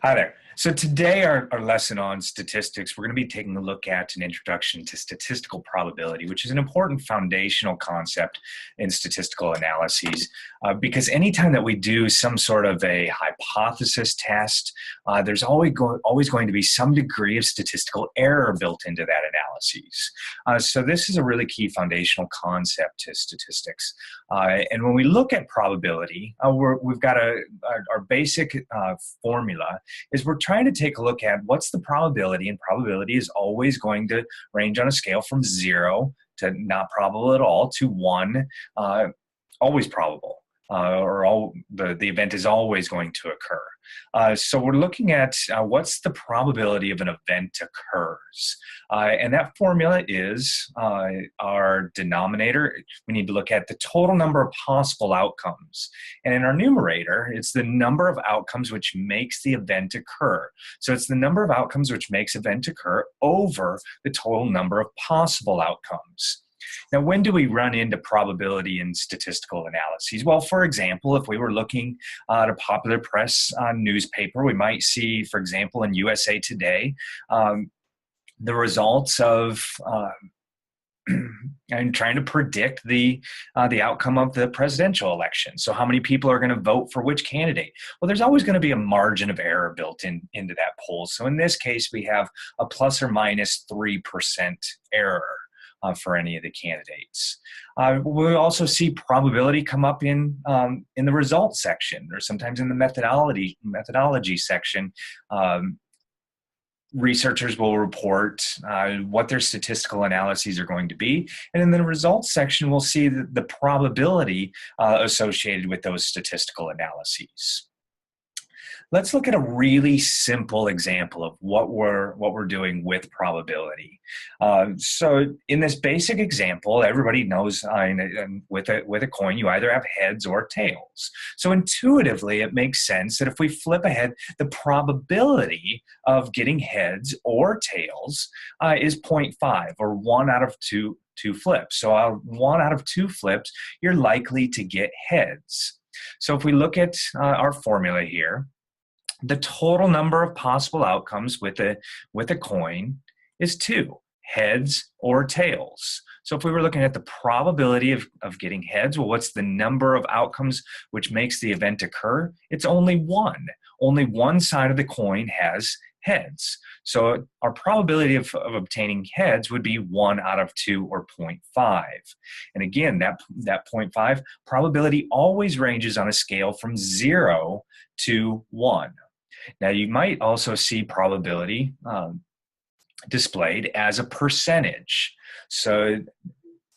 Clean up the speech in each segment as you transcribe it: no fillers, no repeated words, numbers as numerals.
Hi there. So today our lesson on statistics, we're going to be taking a look at an introduction to statistical probability, which is an important foundational concept in statistical analyses. Because anytime that we do some sort of a hypothesis test, there's always going to be some degree of statistical error built into that analysis. So this is a really key foundational concept to statistics. And when we look at probability, we've got our basic formula is we're trying to take a look at what's the probability, and probability is always going to range on a scale from 0 to not probable at all to 1, always probable. The event is always going to occur. So we're looking at what's the probability of an event occurs. And that formula is our denominator. We need to look at the total number of possible outcomes. And in our numerator, it's the number of outcomes which makes the event occur. So it's the number of outcomes which makes event occur over the total number of possible outcomes. Now, when do we run into probability in statistical analyses? Well, for example, if we were looking at a popular press newspaper, we might see, for example, in USA Today, the results of and trying to predict the outcome of the presidential election. So how many people are going to vote for which candidate? Well, there's always going to be a margin of error built into that poll. So in this case, we have a plus or minus 3% error for any of the candidates. We'll also see probability come up in the results section, or sometimes in the methodology section. Researchers will report what their statistical analyses are going to be, and in the results section, we'll see the probability associated with those statistical analyses. Let's look at a really simple example of what we're doing with probability. So in this basic example, everybody knows with a coin, you either have heads or tails. So intuitively, it makes sense that if we flip a head, the probability of getting heads or tails is 0.5, or 1 out of two flips. So 1 out of 2 flips, you're likely to get heads. So if we look at our formula here, the total number of possible outcomes with a coin is 2, heads or tails. So if we were looking at the probability of getting heads, well, what's the number of outcomes which makes the event occur? It's only 1. Only one side of the coin has heads. So our probability of obtaining heads would be 1 out of 2, or 0.5. And again, that 0.5 probability always ranges on a scale from 0 to 1. Now, you might also see probability displayed as a percentage. So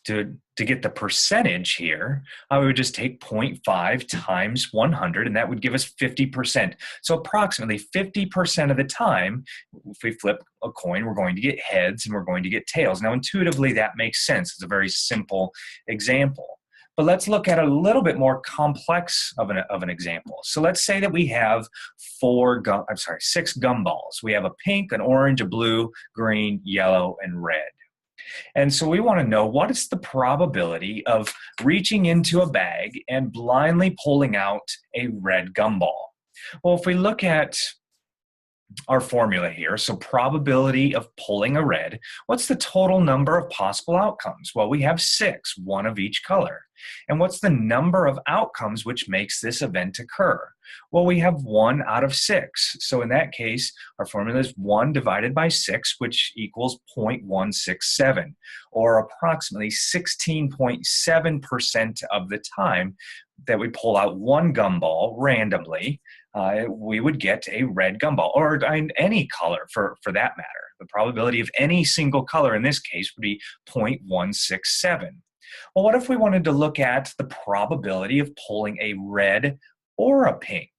to get the percentage here, I would just take 0.5 times 100, and that would give us 50%. So approximately 50% of the time, if we flip a coin, we're going to get heads and we're going to get tails. Now, intuitively, that makes sense. It's a very simple example. But let's look at a little bit more complex of an example. So let's say that we have 6 gumballs. We have a pink, an orange, a blue, green, yellow, and red. And so we want to know, what is the probability of reaching into a bag and blindly pulling out a red gumball? Well, if we look at our formula here, so probability of pulling a red, what's the total number of possible outcomes? Well, we have 6, 1 of each color. And what's the number of outcomes which makes this event occur? Well, we have 1 out of 6. So in that case, our formula is 1 divided by 6, which equals 0.167, or approximately 16.7% of the time that we pull out one gumball randomly, we would get a red gumball, or any color for that matter. The probability of any single color in this case would be 0.167. Well, what if we wanted to look at the probability of pulling a red or a pink?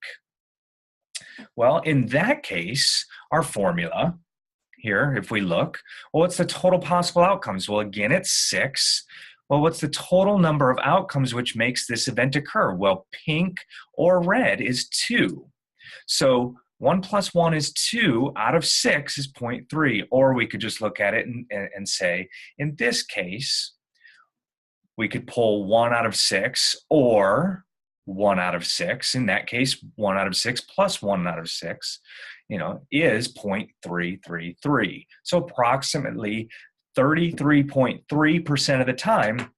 Well, in that case, our formula here, if we look, well, what's the total possible outcomes? Well, again, it's 6. Well, what's the total number of outcomes which makes this event occur? Well, pink or red is 2. So 1 plus 1 is 2, out of 6 is 0.3. Or we could just look at it and say, in this case, we could pull 1 out of 6, or 1 out of 6. In that case, 1 out of 6 plus 1 out of 6, is 0.333. So approximately 33.3% of the time,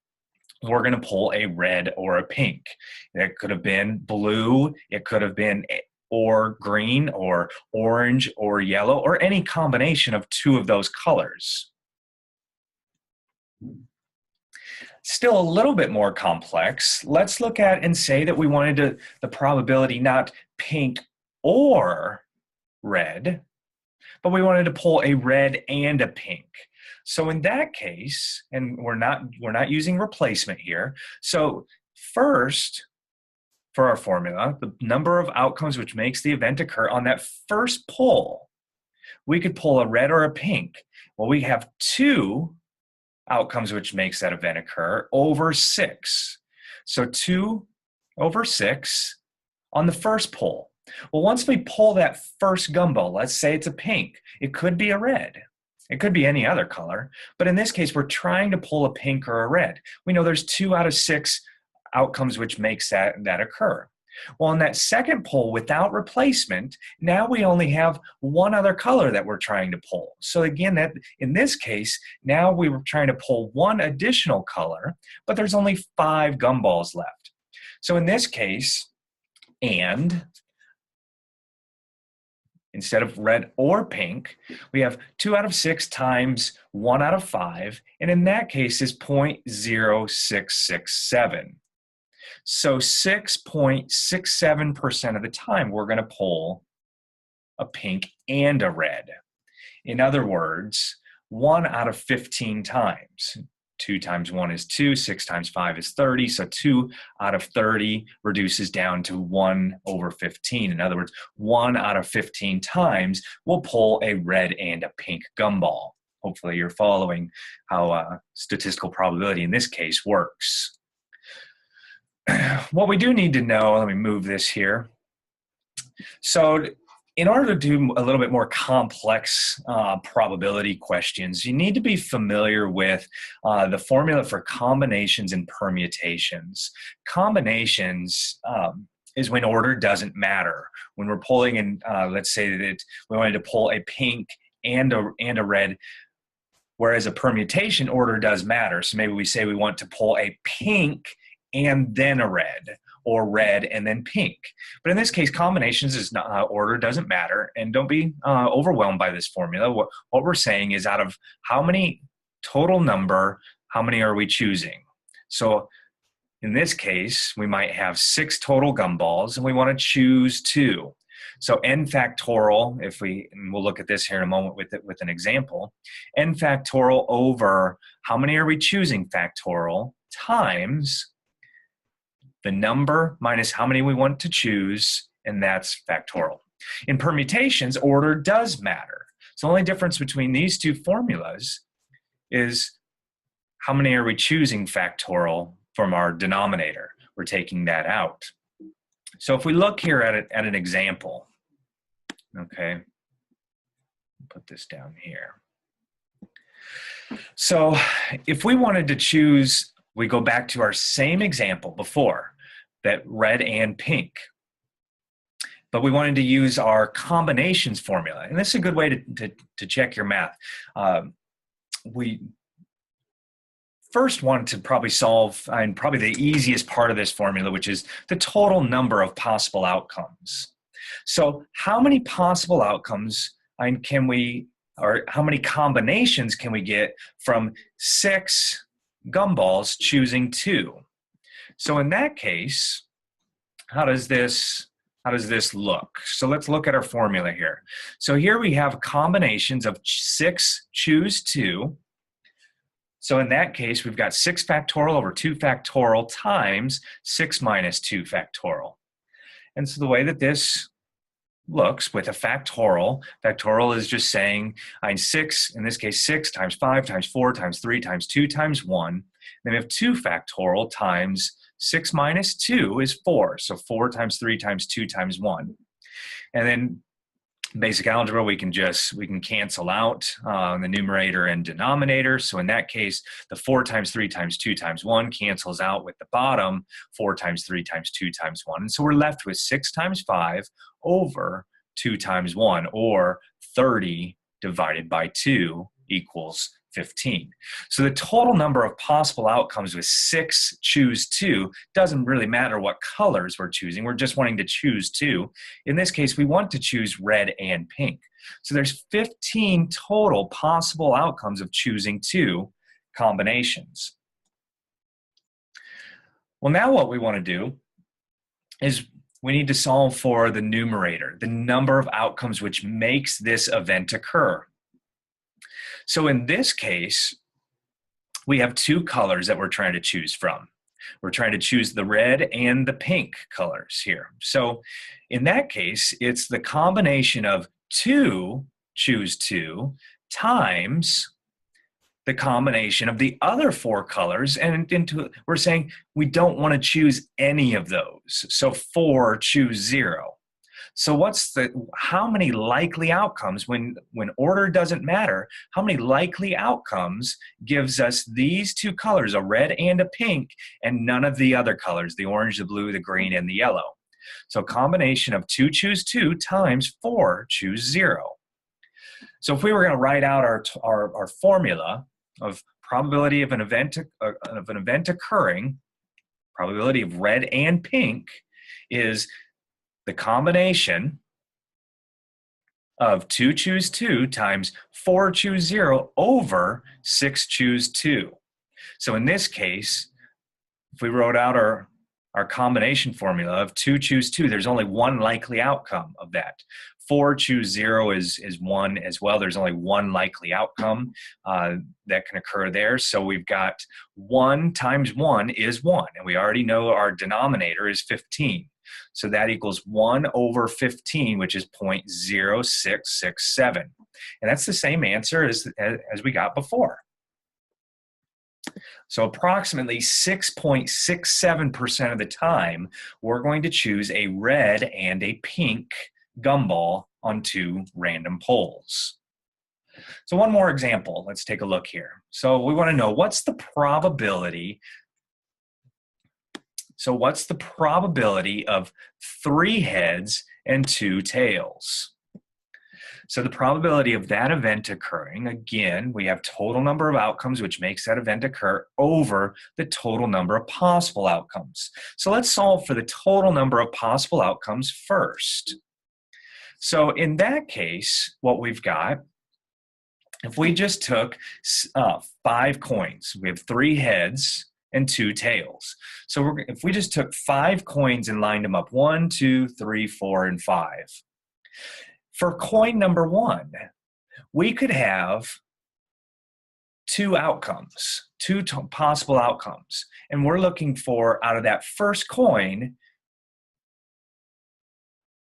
we're going to pull a red or a pink. It could have been blue, it could have been or green or orange or yellow, or any combination of two of those colors. Still a little bit more complex. Let's look at and say that we wanted the probability not pink or red, but we wanted to pull a red and a pink. So in that case, and we're not using replacement here. So first, for our formula, the number of outcomes which makes the event occur on that first pull, we could pull a red or a pink. Well, we have 2 outcomes which makes that event occur over 6. So 2 over 6 on the first pull. Well, once we pull that first gumball, let's say it's a pink, it could be a red. It could be any other color, but in this case, we're trying to pull a pink or a red. We know there's 2 out of 6 outcomes which makes that occur. Well, on that second pull without replacement, now we only have 1 other color that we're trying to pull. So again, that in this case, now we were trying to pull 1 additional color, but there's only 5 gumballs left. So in this case, and instead of red or pink, we have 2 out of 6 times 1 out of 5, and in that case is 0.0667. So 6.67% of the time, we're going to pull a pink and a red. In other words, 1 out of 15 times. 2 times 1 is 2, 6 times 5 is 30, so 2 out of 30 reduces down to 1 over 15. In other words, 1 out of 15 times we'll pull a red and a pink gumball. Hopefully you're following how statistical probability in this case works. What we do need to know, let me move this here. So in order to do a little bit more complex probability questions, you need to be familiar with the formula for combinations and permutations. Combinations is when order doesn't matter. When we're pulling in, let's say that we wanted to pull a pink and a red, whereas a permutation order does matter. So maybe we say we want to pull a pink and then a red, or red and then pink. But in this case, combinations is not, order doesn't matter, and don't be overwhelmed by this formula. What we're saying is out of how many total number, how many are we choosing? So in this case, we might have 6 total gumballs and we want to choose 2. So n factorial, and we'll look at this here in a moment with an example, n factorial over how many are we choosing factorial times the number minus how many we want to choose, and that's factorial. In permutations, order does matter. So the only difference between these two formulas is how many are we choosing factorial from our denominator. We're taking that out. So if we look here at an example, okay, put this down here. So if we wanted to choose, we go back to our same example before, that red and pink. But we wanted to use our combinations formula. And this is a good way to check your math. We first want to probably solve, and probably the easiest part of this formula, which is the total number of possible outcomes. So how many possible outcomes can we, or how many combinations can we get from 6 gumballs choosing 2? So in that case, how does this look? So let's look at our formula here. So here we have combinations of 6 choose 2. So in that case, we've got 6 factorial over 2 factorial times 6 minus 2 factorial. And so the way that this looks with a factorial is just saying 6, in this case 6 times 5 times 4 times 3 times 2 times 1. Then we have 2 factorial times 6 minus 2 is 4. So 4 times 3 times 2 times 1. And then basic algebra, we can cancel out the numerator and denominator. So in that case, the 4 times 3 times 2 times 1 cancels out with the bottom 4 times 3 times 2 times 1. And so we're left with 6 times 5 over 2 times 1, or 30 divided by 2 equals 15. So the total number of possible outcomes with 6 choose 2 doesn't really matter what colors we're choosing. We're just wanting to choose 2. In this case, we want to choose red and pink. So there's 15 total possible outcomes of choosing 2 combinations. Well, now what we want to do is we need to solve for the numerator, the number of outcomes which makes this event occur. So in this case, we have 2 colors that we're trying to choose from. We're trying to choose the red and the pink colors here. So in that case, it's the combination of 2 choose 2 times the combination of the other 4 colors, and we're saying we don't want to choose any of those. So 4 choose 0. So how many likely outcomes, when order doesn't matter, how many likely outcomes gives us these 2 colors, a red and a pink, and none of the other colors, the orange, the blue, the green, and the yellow? So combination of 2 choose 2 times 4 choose 0. So if we were going to write out our formula of probability of an event occurring, probability of red and pink is the combination of 2 choose 2 times 4 choose 0 over 6 choose 2. So in this case, if we wrote out our combination formula of 2 choose 2, there's only one likely outcome of that. 4 choose 0 is 1 as well. There's only one likely outcome that can occur there. So we've got 1 times 1 is 1, and we already know our denominator is 15. So that equals 1 over 15, which is 0.0667. And that's the same answer as we got before. So approximately 6.67% of the time, we're going to choose a red and a pink gumball on 2 random polls. So one more example. Let's take a look here. So we want to know what's the probability. So what's the probability of 3 heads and 2 tails? So the probability of that event occurring, again, we have total number of outcomes, which makes that event occur, over the total number of possible outcomes. So let's solve for the total number of possible outcomes first. So in that case, what we've got, if we just took 5 coins, we have 3 heads and 2 tails. So if we just took 5 coins and lined them up, 1, 2, 3, 4, and 5. For coin number 1, we could have 2 outcomes, 2 possible outcomes. And we're looking for, out of that first coin,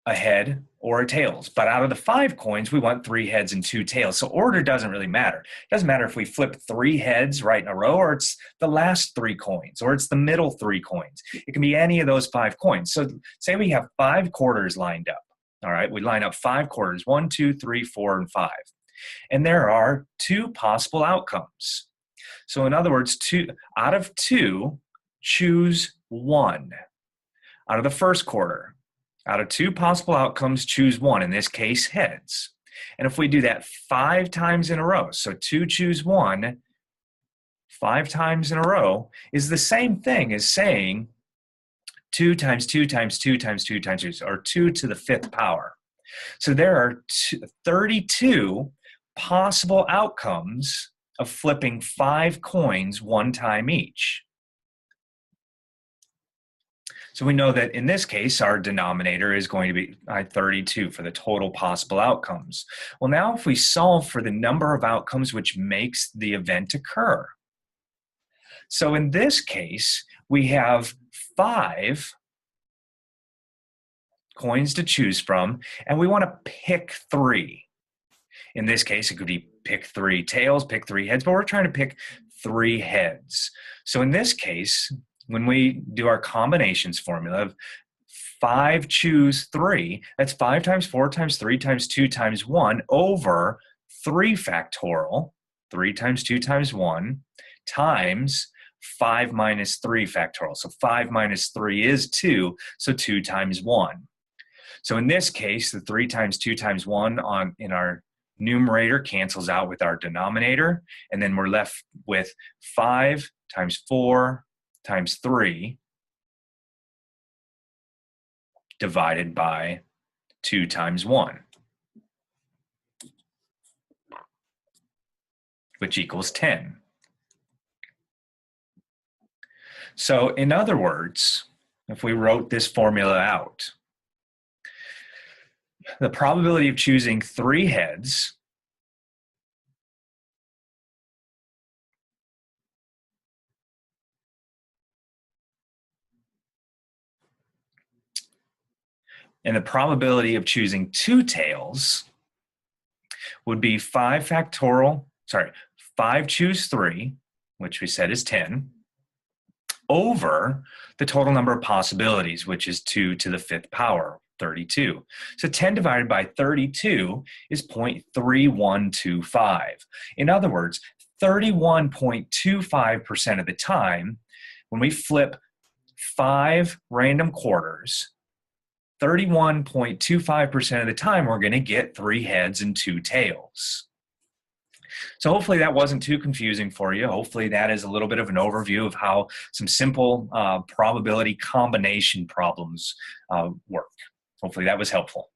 a head or a tails. But out of the 5 coins, we want 3 heads and 2 tails. So order doesn't really matter. It doesn't matter if we flip 3 heads right in a row, or it's the last 3 coins, or it's the middle 3 coins. It can be any of those 5 coins. So say we have 5 quarters lined up. All right, we line up 5 quarters, 1, 2, 3, 4, and 5. And there are 2 possible outcomes. So in other words, out of 2, choose 1. Out of the first quarter, out of 2 possible outcomes, choose 1, in this case, heads. And if we do that 5 times in a row, so 2 choose 1, 5 times in a row, is the same thing as saying 2 times 2 times 2 times 2 times 2, or 2 to the 5th power. So there are 32 possible outcomes of flipping 5 coins 1 time each. So we know that in this case, our denominator is going to be 32 for the total possible outcomes. Well, now if we solve for the number of outcomes which makes the event occur. So in this case, we have 5 coins to choose from, and we want to pick 3. In this case, it could be pick 3 tails, pick 3 heads, but we're trying to pick 3 heads. So in this case, when we do our combinations formula of 5 choose 3. That's 5 times 4 times 3 times 2 times 1 over 3 factorial, 3 times 2 times 1, times 5 minus 3 factorial. So 5 minus 3 is 2, so 2 times 1. So in this case, the 3 times 2 times 1 in our numerator cancels out with our denominator, and then we're left with 5 times 4 times 3 divided by 2 times 1, which equals 10. So in other words, if we wrote this formula out, the probability of choosing 3 heads and the probability of choosing 2 tails would be 5 choose 3, which we said is 10, over the total number of possibilities, which is 2 to the 5th power, 32. So 10 divided by 32 is 0.3125. In other words, 31.25% of the time, when we flip 5 random quarters, 31.25% of the time, we're going to get 3 heads and 2 tails. So hopefully that wasn't too confusing for you. Hopefully that is a little bit of an overview of how some simple probability combination problems work. Hopefully that was helpful.